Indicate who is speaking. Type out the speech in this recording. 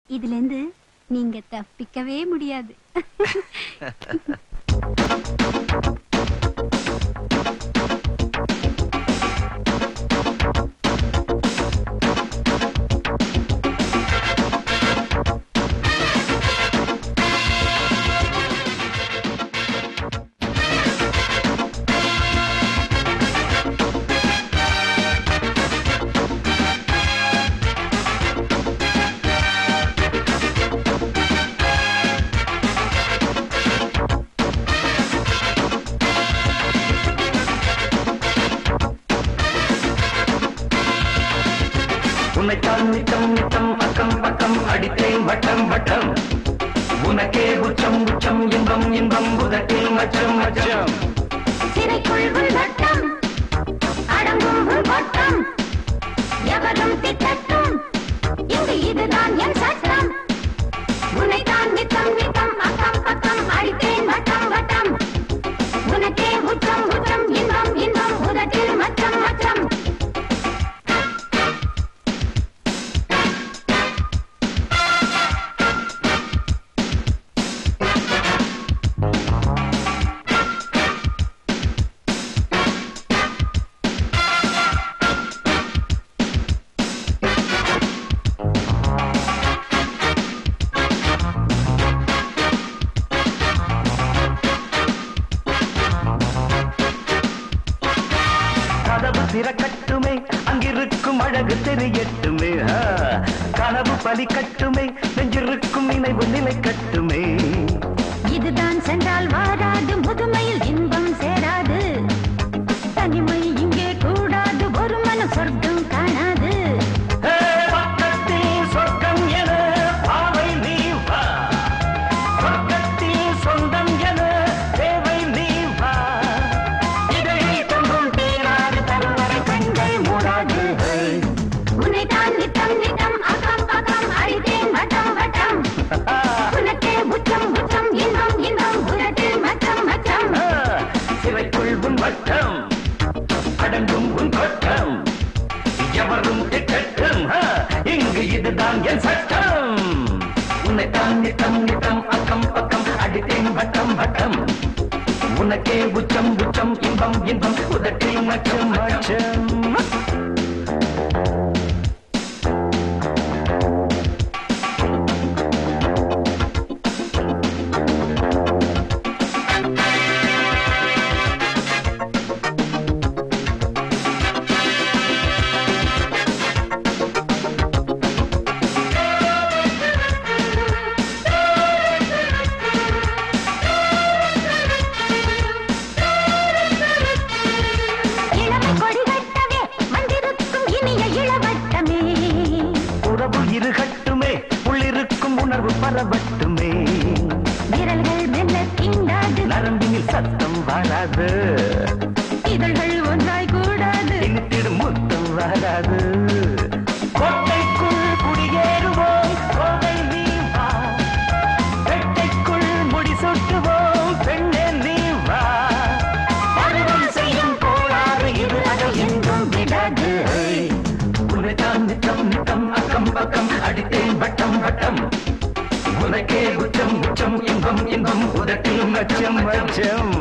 Speaker 1: இதுல இருந்து நீங்க தப்பிக்கவே முடியாது.
Speaker 2: உன்னைத்தான் நித்தம் நித்தம் அக்கம் பக்கம் அடித்தேன் வட்டம் வட்டம் உனக்கே உச்சம் உச்சம் இன்பம் இன்பம் உதட்டில் மச்சம் மச்சம்
Speaker 3: சிறைக்குள் வட்டம் அடங்கும் வட்டம் எவரும் திட்டட்டும் இங்கு இதுதான் என் சட்டம் உன்னைத்தான் நித்தம் நித்தம் அக்கம் பக்கம் அடித்தேன் வட்டம் வட்டம் உனக்கே உச்சம் உச்சம் இன்பம் இன்பம் உதட்டில் மச்சம் மச்சம்
Speaker 2: திறக்கட்டுமே அங்கிருக்கும் அழகு தெரியட்டுமே கனவு பலி கட்டுமே நெஞ்சிருக்கும் நினைவு நிலை கட்டுமே
Speaker 3: இதுதான் சென்றால் வாராது முதுமையில் இன்பம் சேராது தனிமை இங்கே கூடாது ஒரு மன சொர்க்கம் காணாது
Speaker 2: பக்கத்தில் சொர்க்கம் என பாவை நீ வா பக்கத்தில் சொந்தம் என தேவை நீ வா இதை தங்கும் தேராது தருவரை கண்கள் மூடாது
Speaker 3: உன்னைத்தான் நித்தம் நித்தம் அக்கம் பக்கம் அடித்தேன் வட்டம் வட்டம் உனக்கே உச்சம் உச்சம் இன்பம் இன்பம் உதட்டில் மச்சம் மச்சம்
Speaker 2: சிறைக்குள் உன் வட்டம் அடங்கும் உன் கொட்டம் எவரும் திட்டட்டும் இங்கு இதுதான் என் சட்டம் உன்னைத்தான் நித்தம் நித்தம் அக்கம் பக்கம் அடித்தேன் வட்டம் வட்டம் உனக்கே உச்சம் உச்சம் இன்பம் இன்பம் உதட்டில் மச்சம் மச்சம் இருகட்டுமே உள்ளிருக்கும் உணர்வு பரவட்டுமே
Speaker 3: விரல்கள் மெல்ல தீண்டாது
Speaker 2: நரம்பினில் சத்தம் வராது
Speaker 3: இதழ்கள் ஒன்றாய் கூடாது
Speaker 2: இனித்திடும் முத்தம் வராது கோட்டைக்குள் குடியேறுவோம் கோதை நீ வா பெட்டைக்குள் முடி சுற்றுவோம் பெண்ணே நீ வா பருவம் செய்யும் கோளாறு இது அதை எங்கும் விடாது உன்னைத்தான் நித்தம் நித்தம் அக்கம் பக்கம் அடித்தேன் வட்டம் வட்டம் உனக்கே உச்சம் உச்சம் இன்பம் இன்பம் உதட்டில் மச்சம் மச்சம்